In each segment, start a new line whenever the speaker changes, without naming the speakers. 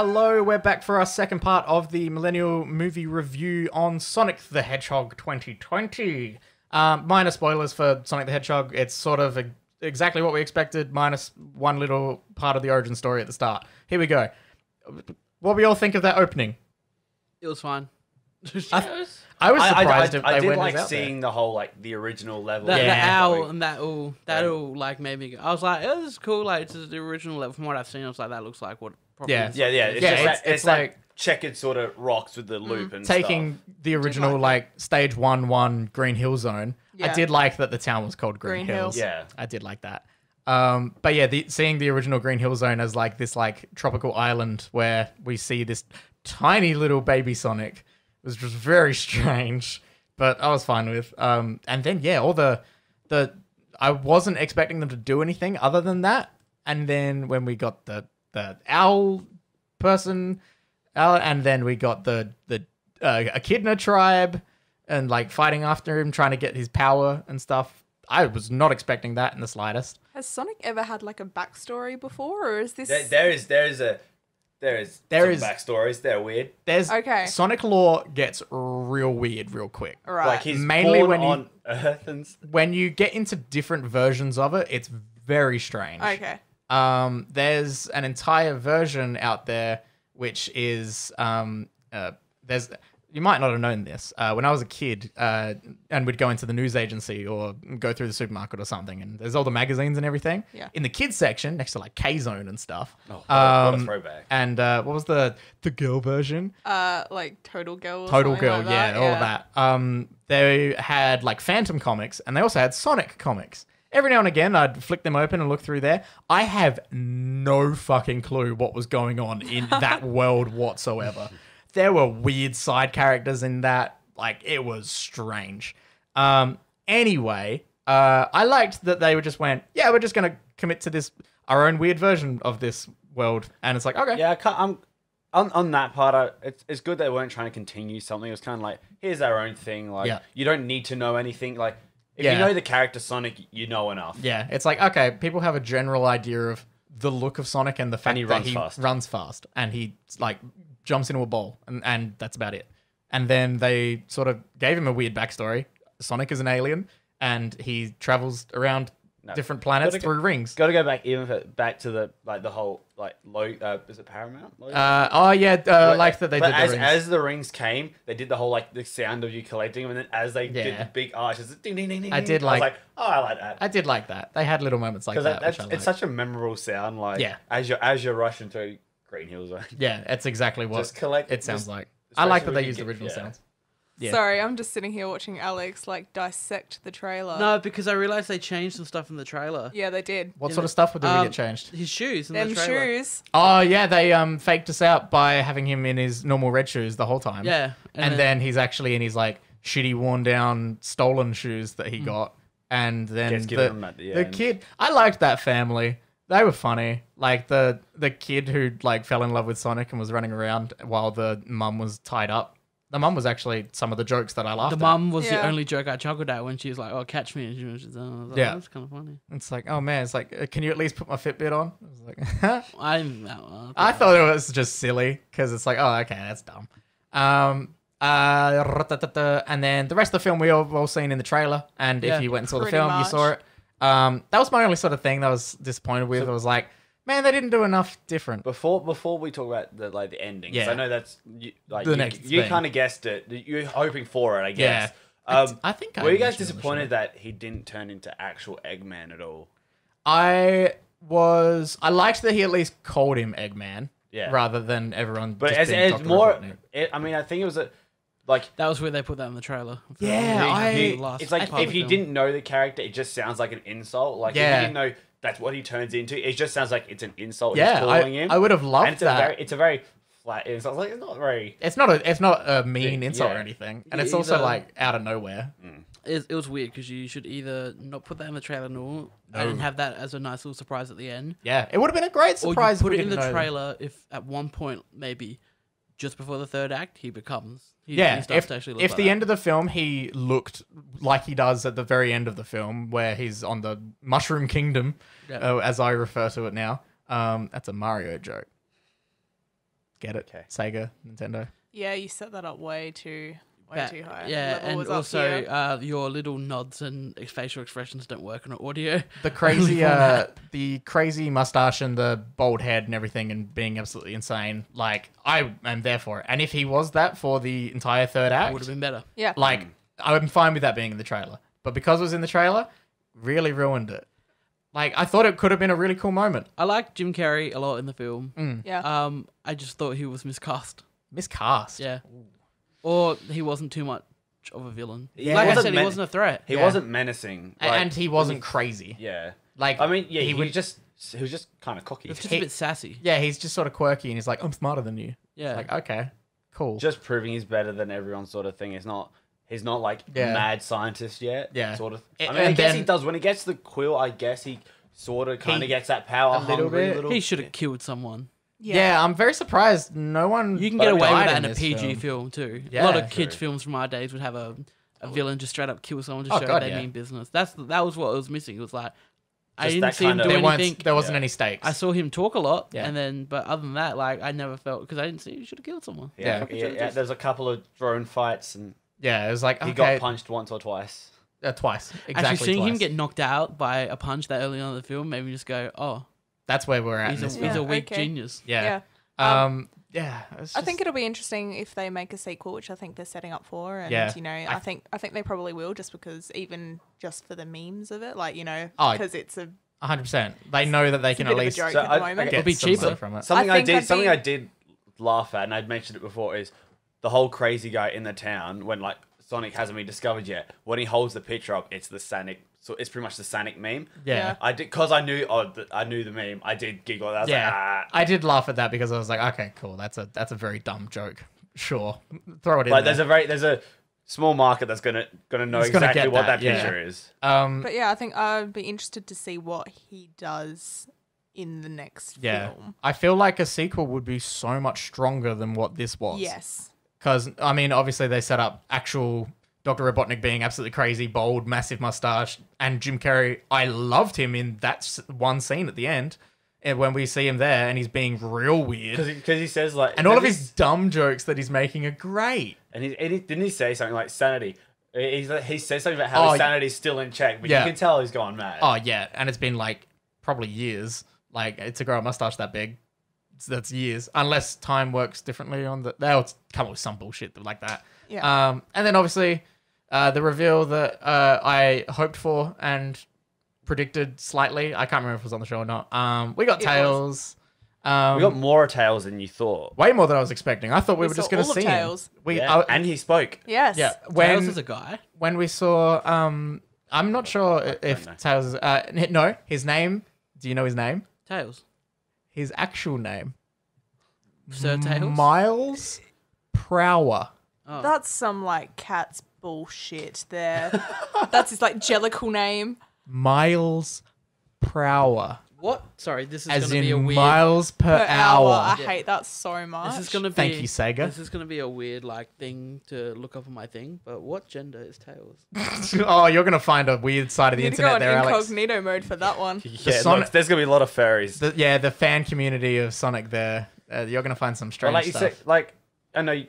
Hello, we're back for our second part of the Millennial Movie Review on Sonic the Hedgehog 2020. Minor spoilers for Sonic the Hedgehog. It's sort of exactly what we expected, minus one little part of the origin story at the start. Here we go. What we all think of that opening?
It was fine.
I was surprised if
I
they
did
went
like
out
seeing
there.
the whole the original level.
The
Yeah.
owl and that all like made me. I was like, oh, this is cool. Like it's the original level from what I've seen. I was like, that looks like what. Probably
Yeah.
is.
Yeah. It's
Yeah,
just
it's
that
like
checkered sort of rocks with the loop and
taking
stuff.
the original stage 1 Green Hill Zone. I
Yeah.
did like that the town was called Green
Green
Hills.
Hills.
Yeah.
I did like that. But yeah, seeing the original Green Hill Zone as like this tropical island where we see this tiny little baby Sonic was just very strange, but I was fine with. And then yeah, all the I wasn't expecting them to do anything other than that. And then when we got the owl person, and then we got the Echidna tribe and like fighting after him, trying to get his power and stuff. I was not expecting that in the slightest.
Has Sonic ever had like a backstory before, or is this?
There is some backstories. They're weird.
Okay.
Sonic lore gets real weird real quick.
Right.
Like he's
Mainly
born
when you-
on Earth and
When you get into different versions of it, it's very strange.
Okay.
There's an entire version out there which is there's you might not have known this. When I was a kid, and we'd go into the news agency or go through the supermarket or something, and there's all the magazines and everything.
Yeah.
In the kids section, next to like K-Zone and stuff.
Oh, what a throwback.
And what was the girl version?
Like Total Girl. Or
Total
something
Girl,
like
yeah,
that.
all of that. They had like Phantom comics, and they also had Sonic comics. Every now and again, I'd flick them open and look through there. I have no fucking clue what was going on in that world whatsoever. There were weird side characters in that. Like, it was strange. Anyway, I liked that they just went, yeah, we're just going to commit to our own weird version of this world. And it's like, okay.
Yeah, I'm on that part. It's good they weren't trying to continue something. It was kind of like, here's our own thing. Like,
Yeah.
you don't need to know anything. Like, if
Yeah.
you know the character Sonic, you know enough.
Yeah, it's like, okay, people have a general idea of the look of Sonic and the fact
he
that
runs
he
fast.
runs fast and he like jumps into a ball and that's about it. And then they sort of gave him a weird backstory. Sonic is an alien and he travels around different planets through rings.
Got to go back to the whole is it Paramount?
Like that they did the rings.
As the rings came, they did the whole the sound of you collecting them, and then as they did the big arches, ding ding ding ding.
I did
I was like, oh, I like that.
I did like that. They had little moments like that.
Because
Which I
it's such a memorable sound. Like
Yeah.
as you're rushing through Green Hill Zone.
yeah, it's exactly what
Just collect-
it sounds
just-
like. I like that
especially
they
when
used
you
the
get-
original
yeah.
sounds. Yeah.
Sorry, I'm just sitting here watching Alex like dissect the trailer.
No, because I realized they changed some stuff in the trailer.
Yeah, they did.
What sort of stuff would get changed?
His shoes in
Them
the trailer.
shoes.
Oh yeah, they faked us out by having him in his normal red shoes the whole time.
Yeah,
and then he's actually in his like shitty, worn down, stolen shoes that he got. And then
Gets given them at the end.
kid, I liked that family. They were funny. Like the kid who like fell in love with Sonic and was running around while the mum was tied up. The mum was actually some of the jokes that I laughed
The
at.
mum was the
Yeah.
only joke I chuckled at when she was like, "Oh, catch me!" And she was just, I was like,
Yeah.
oh, that's kind of funny.
It's like, oh man, it's like, can you at least put my Fitbit on? I was like, I thought it was just silly because it's like, oh, okay, that's dumb. And then the rest of the film we all seen in the trailer, and
Yeah.
if you went and saw the
Pretty
film, you
much.
saw it. That was my only sort of thing that I was disappointed with. I was like, man, they didn't do enough different.
Before we talk about the ending, 'cause
Yeah.
I know that's
The next
you
thing.
kind of guessed it. You're hoping for it, I guess.
I think I
were you guys
mentioned it on the
disappointed
show.
that he didn't turn into actual Eggman at all?
I liked that he at least called him Eggman,
Yeah.
rather than everyone.
But
just
as
being Dr.
more,
Robotnik.
I mean, I think it was
that was where they put that in the trailer.
Yeah,
it's like if you didn't know the character, it just sounds like an insult. Like if
Yeah.
you didn't know that's what he turns into, it just sounds like it's an insult.
Yeah,
he's calling him.
I would have loved
and
that.
It's a very flat insult. Like, it's not very.
It's not a mean insult or
Yeah.
anything, and it's
Yeah,
also
either-
like out of nowhere.
It was weird because you should either not put that in the trailer and have that as a nice little surprise at the end,
Yeah, it would have been a great
or you
surprise. if
put
we
it in the
didn't know.
trailer if at one point maybe just before the third act he becomes he
Yeah,
starts to actually look
if
like
the
that.
end of the film he looked like he does at the very end of the film, where he's on the Mushroom Kingdom,
Yeah.
as I refer to it now. That's a Mario joke. Get it?
Okay.
Sega, Nintendo.
Yeah, you set that up way too high.
Yeah,
Level
and
was up
also
here.
your little nods and facial expressions don't work on audio.
The crazy, the crazy mustache and the bald head and everything, and being absolutely insane. Like, I am there for it. And if he was that for the entire third act,
Would have been better.
Yeah.
like, I'm fine with that being in the trailer. But because it was in the trailer, really ruined it. Like, I thought it could have been a really cool moment.
I like Jim Carrey a lot in the film.
Yeah.
I just thought he was miscast.
Miscast.
Yeah. Or he wasn't too much of a villain.
Yeah.
Like I
Wasn't
said, he
men-
wasn't a threat.
He
Yeah.
wasn't menacing. Like,
And he wasn't crazy.
Yeah.
Like,
I mean, yeah,
he
he
would
was just kind of cocky.
He was just
He-
a bit sassy.
Yeah, he's just sort of quirky, and he's like, I'm smarter than you.
Yeah.
Like, okay, cool.
Just proving he's better than everyone, sort of thing. He's not like
Yeah.
mad scientist yet.
Yeah.
Sort of.
And-
I mean, I
and
guess
then-
he does when he gets the quill. I guess he sort of kind
He-
of gets that power.
a little
hungry
bit.
He should have killed someone.
yeah. I'm very surprised no one.
You can get away with
died
that in a
this
PG film too.
Yeah,
a lot of kids'
true.
films from our days would have a villain just straight up kill someone to
Oh,
show
God,
they
yeah.
mean business. That was what was missing. It was like I
Just
didn't
that
see him
kind of-
do
There
anything.
wasn't
Yeah.
any stakes.
I saw him talk a lot,
Yeah.
and then but other than that, like I never felt because I didn't see he should have killed someone.
Yeah.
Yeah.
Yeah. There's a couple of drone fights, and
Yeah, it was like,
he
okay,
got punched once or twice.
Twice. Exactly
Actually, seeing him
twice.
get knocked out by a punch that early on in the film made me just go, "Oh,
That's where we're at in this
he's
film.
a weak
okay.
genius."
Yeah.
Yeah.
Yeah. It's
I think
just-
it'll be interesting if they make a sequel, which I think they're setting up for. And
Yeah.
you know, I think they probably will, just because even just for the memes of it, like, you know,
Oh,
because it's a
100%. They know that they
it's a
can
bit
at
of a
least
joke
So
at the
I-
moment.
okay.
get
It'll be
some
cheaper.
money from it.
Something
think
I
I'd be-
did laugh at, and I'd mentioned it before, is the whole crazy guy in the town when like Sonic hasn't been discovered yet. When he holds the picture up, it's the Sonic. So it's pretty much the Sonic meme.
Yeah.
I did because I knew the meme. I did giggle. I was
Yeah.
like, ah.
I did laugh at that because I was like, okay, cool. That's a very dumb joke. Sure. Throw it in
Like
there.
there's a small market that's gonna know
It's gonna
exactly
get
what
that,
that
yeah.
picture is.
But yeah, I think I'd be interested to see what he does in the next
Yeah.
film.
I feel like a sequel would be so much stronger than what this was.
Yes.
Because, I mean, obviously they set up actual Dr. Robotnik being absolutely crazy, bold, massive mustache, and Jim Carrey. I loved him in that one scene at the end, and when we see him there, and he's being real weird.
Because he says like,
And all of his dumb jokes that he's making are great.
and didn't he say something like sanity? He says something about how
Oh,
his sanity's still in check, but
yeah.
you can tell he's gone mad.
Oh, yeah. And it's been like probably years. Like, to grow a mustache that big, that's years. Unless time works differently on the... They'll come up with some bullshit like that.
Yeah.
And then obviously the reveal that I hoped for and predicted slightly. I can't remember if it was on the show or not. We got
It
Tails.
We got more Tails than you thought.
Way more than I was expecting. I thought we were just
saw
going to
all of
see
Tails.
him. We,
Yeah, and he spoke.
Yes.
yeah.
Tails is a guy.
When we saw, I'm not sure if
know.
Tails is, no, his name, do you know his name?
Tails.
His actual name.
Sir Tails.
Miles Prower.
Oh.
That's some like cat's bullshit there. That's his like jellicle name.
Miles Prower.
What? Sorry, this is
As
going to be a
in
weird.
miles per
Per
hour.
I
Yeah.
hate that so much.
This is going to be.
Thank you, Sega.
This is going to be a weird like thing to look up on my thing. But what gender is Tails?
Oh, you're going to find a weird side of the
You need to go
internet
on
there, Alex.
incognito mode for that one.
Yeah,
Sonic-
look, there's gonna be a lot of furries.
The fan community of Sonic there. You're going to find some
But
strange
like you
stuff.
said, like I know.
yeah,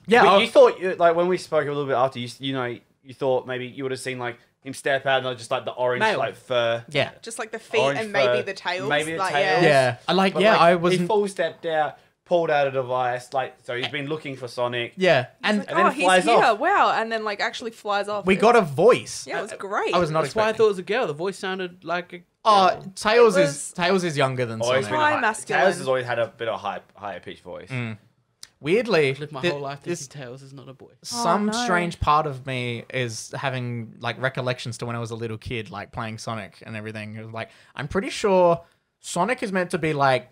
but
I'll-
you thought like when we spoke a little bit after, you thought maybe you would have seen like him step out and just like the orange
Male.
like fur.
yeah.
Just like the feet
Orange
and maybe
fur,
the tails.
maybe the
like,
tails.
Yeah. I like,
But,
yeah,
like,
I
he
wasn't.
full stepped out, pulled out a device, like so he's been looking for Sonic.
Yeah. And
Like,
And then
oh,
it
he's
flies
here.
off.
Wow. And then like actually flies off.
we got a voice.
Yeah, it was great.
I was not
That's why I
expecting.
thought it was a girl. The voice sounded like a.
Oh, Tails
It
is Tails is younger than
Always
Sonic.
been a
High
high,
masculine.
Tails has always had a bit of higher pitched voice.
Weirdly,
Lived my
thi-
whole life
this
thinking Tails is not a boy.
some
no.
strange part of me is having like recollections to when I was a little kid, like playing Sonic and everything. It was like I'm pretty sure Sonic is meant to be like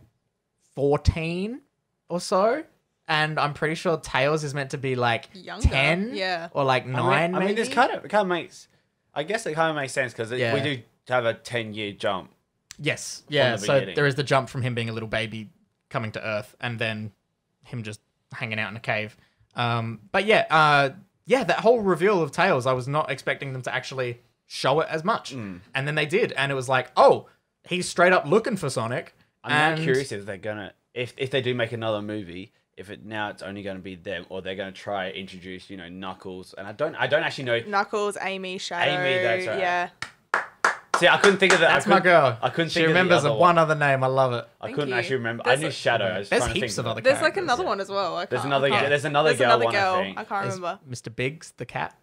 14 or so, and I'm pretty sure Tails is meant to be like
Younger,
10,
yeah.
or like 9.
I mean, this
maybe?
kind of makes. I guess it kind of makes sense because
Yeah.
we do have a 10-year jump.
Yes, yeah.
the
So
beginning.
there is the jump from him being a little baby coming to Earth, and then him just hanging out in a cave. But yeah, that whole reveal of Tails, I was not expecting them to actually show it as much, and then they did, and it was like, oh, he's straight up looking for Sonic.
I'm now
and
curious if they're gonna if they do make another movie, if it's only going to be them, or they're going to try introduce Knuckles, and I don't actually know.
Knuckles, Amy, Shadow.
Amy, that's right.
Yeah.
See, I couldn't think of that.
That's my girl.
I couldn't
She
think
remembers
of the other
one other name. I love it.
I
Thank
couldn't
you.
actually remember.
There's
I knew
a-
Shadow. I was
There's
trying to
heaps
think
of other
There's like
characters.
another one as well.
There's another girl
There's
one,
another
I
girl.
think.
I can't
There's
remember.
Mr. Biggs, the cat.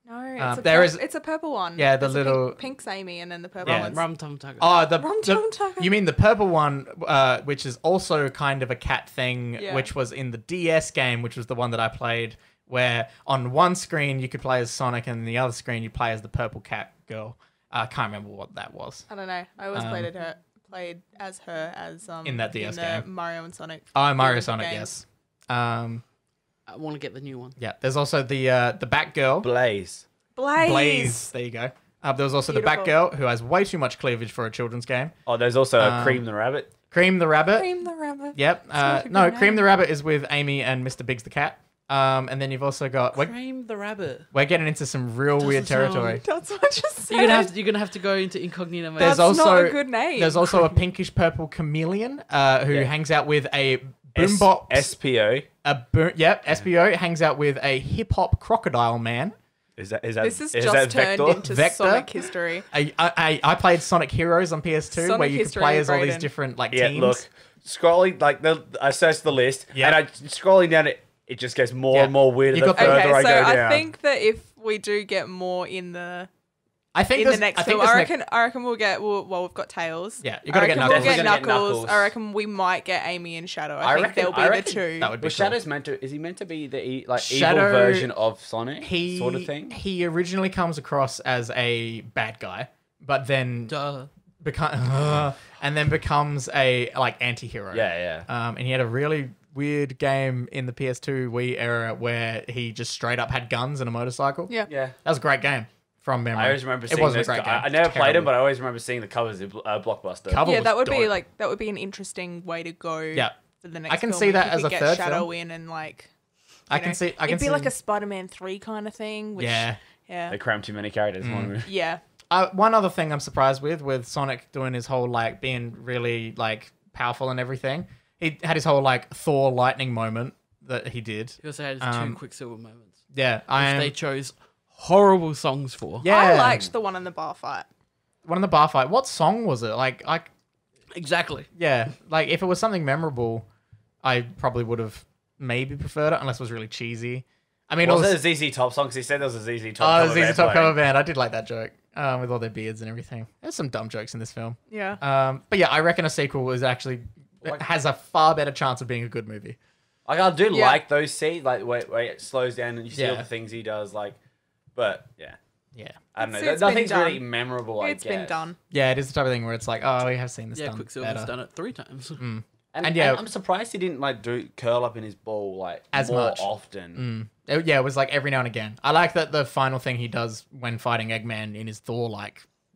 No,
there is-
it's a purple one.
Yeah, the
There's a
little-
pink's Amy, and then the purple
Yeah.
one's
Rum Tum Tugger.
Oh,
Rum Tum Tugger.
you mean the purple one, which is also kind of a cat thing,
Yeah.
which was in the DS game, which was the one that I played, where on one screen you could play as Sonic, and the other screen you play as the purple cat girl. I can't remember what that was.
I don't know. I always played as her
In that DS
the
game.
Mario and Sonic.
Oh, Mario
games.
Sonic, yes.
I want to get the new one.
Yeah, there's also the Batgirl.
Blaze.
Blaze.
There you go. There was also
Beautiful.
the Batgirl, who has way too much cleavage for a children's game.
Oh, there's also Cream the Rabbit.
Cream the Rabbit.
Cream the rabbit.
Yep.
not a
No,
good
Cream
name.
the Rabbit is with Amy and Mr. Biggs the cat. And then you've also got...
Cream the Rabbit.
We're getting into some real weird
sound-
territory.
That's what I just said.
You're gonna have to go into incognito mode.
There's
That's
also
not a good name.
There's also a pinkish purple chameleon who hangs out with a boombox.
SPO.
SPO hangs out with a hip hop crocodile man.
Is that
This has
is
just
that
turned
Vector?
into
Vector?
Sonic history.
I played Sonic Heroes on PS2,
Sonic
where you could
history,
play as all these
Brayden.
different
Yeah,
teams.
look, scrolling I searched the list,
Yeah.
and I scrolling down it just gets more
Yeah.
and more weirder
You
the
got the-
further
Okay,
I
so
go
I
down.
think that if we do get more in the
I think
in the
this-
next
I think
film,
this
I
next-
reckon we'll get we've got Tails.
Yeah, you gotta get
We'll
Knuckles.
get
Definitely gonna get
Knuckles.
Knuckles.
I reckon we might get Amy and Shadow. I think
reckon-
they'll be
I
the
reckon
two.
That would be
But
cool.
Shadow's is he meant to be the evil
Shadow-
version of Sonic
He
sort of thing?
He originally comes across as a bad guy, but then
Duh.
becomes a anti-hero.
Yeah.
And he had a really weird game in the PS2 Wii era where he just straight up had guns and a motorcycle.
Yeah.
Yeah.
That was a great game from memory.
I always remember
it
seeing
wasn't
those.
a great game.
I never played them,
Terrible.
but I always remember seeing the covers of Blockbuster.
Cover
Yeah,
was
that would be
dope.
that would be an interesting way to go.
Yeah.
For the next
I can
film,
see
if
that
you
as
could
a
get
third
Shadow
film.
in and
I can see. I can
it'd be
see.
like a Spider-Man 3 kind of thing. Which,
Yeah.
Yeah.
They crammed too many characters in one movie.
Yeah.
One other thing I'm surprised with Sonic doing his whole being really powerful and everything. He had his whole Thor lightning moment that he did.
He also had his two Quicksilver moments.
Yeah,
Which they chose horrible songs for.
Yeah,
I liked the one in the bar fight.
one in the bar fight. What song was it?
Exactly.
Yeah, if it was something memorable, I probably would have maybe preferred it unless it was really cheesy. I mean,
Was
it
it
was,
a ZZ Top song? Because he said there was a ZZ Top
oh,
cover
ZZ
band
Top cover
playing.
band. I did like that joke with all their beards and everything. There's some dumb jokes in this film.
Yeah.
But yeah, I reckon a sequel is actually has a far better chance of being a good movie.
I do
Yeah.
like those scenes, where it slows down and you see all
Yeah.
the things he does, but yeah.
Yeah.
I don't know.
It's been
Nothing's really
done.
memorable, I
It's
guess.
been done.
Yeah, it is the type of thing where it's oh, we have seen this
Yeah,
done
Quicksilver's
better.
done it 3 times.
And
yeah.
I'm surprised he didn't do curl up in his ball
As
more
much.
often.
Yeah, it was every now and again. I like that the final thing he does when fighting Eggman in his Thor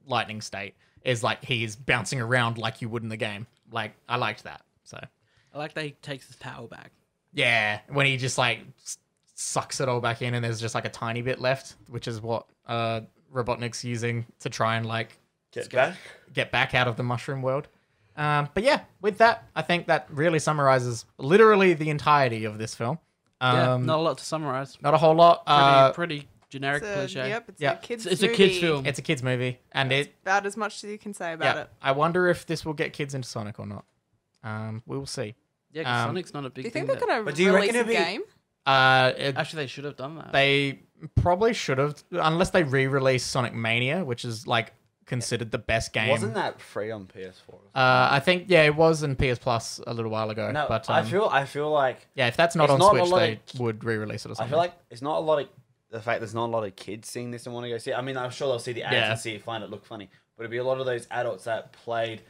lightning state is he's bouncing around like you would in the game. I liked that. So
I like that he takes his power back.
yeah, when he just sucks it all back in and there's just a tiny bit left, which is what Robotnik's using to try and
Get back.
get back out of the mushroom world. But yeah, with that, I think that really summarizes literally the entirety of this film.
Yeah, not a lot to summarize.
Not a whole lot.
Pretty generic cliche.
Yep. It's
yeah.
a kids.
It's a kids'
movie.
film.
It's a kids movie, and
About as much as you can say about it.
I wonder if this will get kids into Sonic or not. We will see.
Yeah, 'cause
Um,
Sonic's not a big
Do you
thing.
think they're
that-
gonna
But do you
release
reckon
a
it'll be-
game?
Actually, they should have done that.
They probably should have, unless they re-release Sonic Mania, which is considered the best game.
Wasn't that free on PS4?
I think it was in PS Plus a little while ago.
No,
but
I feel like
yeah, if that's not
it's
on
not a
Switch,
lot
they
of-
would re-release it or
I
something.
feel like it's not a lot of the fact there's not a lot of kids seeing this and want to go see it. I mean, I'm sure they'll see the ads
Yeah.
and see it, find it look funny, but it'd be a lot of those adults that played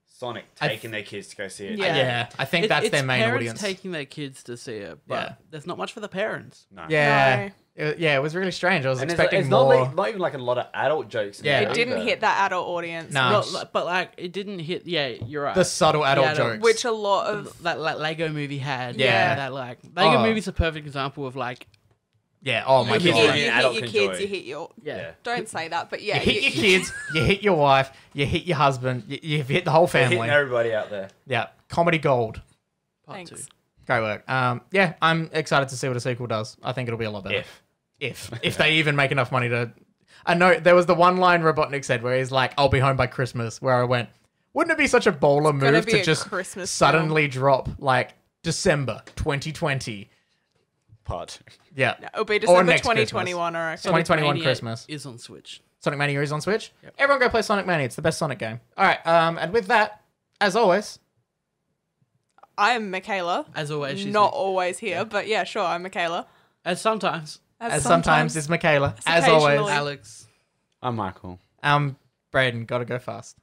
Sonic taking their kids to go see it.
Yeah.
yeah, I think that's
it's
their main
parents
audience.
taking their kids to see it, but
Yeah.
there's not much for the parents.
No.
Yeah, it was really strange. I was
And
expecting
it's
more.
not even a lot of adult jokes. In
Yeah.
there
It didn't
either.
hit that adult audience.
No.
Not, but it didn't hit. Yeah, you're right.
the subtle adult
adult-
jokes.
Which a lot of
that Lego movie had.
Yeah.
that Lego
Oh.
movie's a perfect example of
yeah, oh my
You
you
hit-
god.
hit,
an
you
adult
hit your
can
kids,
enjoy.
you hit your.
Yeah.
Don't say that, but yeah,
You hit your kids, you hit your wife, you hit your husband, you've hit the whole
They're
family.
hitting everybody out there.
Yeah, comedy gold.
Part two.
Thanks.
Great work. Yeah, I'm excited to see what a sequel does. I think it'll be a lot better. If they even make enough money to... I know there was the one line Robotnik said where he's like, I'll be home by Christmas, where I went, wouldn't it be such a baller
gonna
move
be
to
a
just
Christmas
suddenly drop like December 2020?
Part 2.
Yeah.
It'll be
Or
December
next
2021, I reckon.
2021
Mania
Christmas.
is on Switch.
Sonic Mania is on Switch. Yep. Everyone go play Sonic Mania. It's the best Sonic game. All right. And with that, as always,
I am Michaela.
As always, she's
Not
me.
always here, but yeah, sure, I'm Michaela.
As sometimes.
as sometimes is Michaela. As
occasionally.
always,
Alex.
I'm Michael.
Braden, gotta go fast.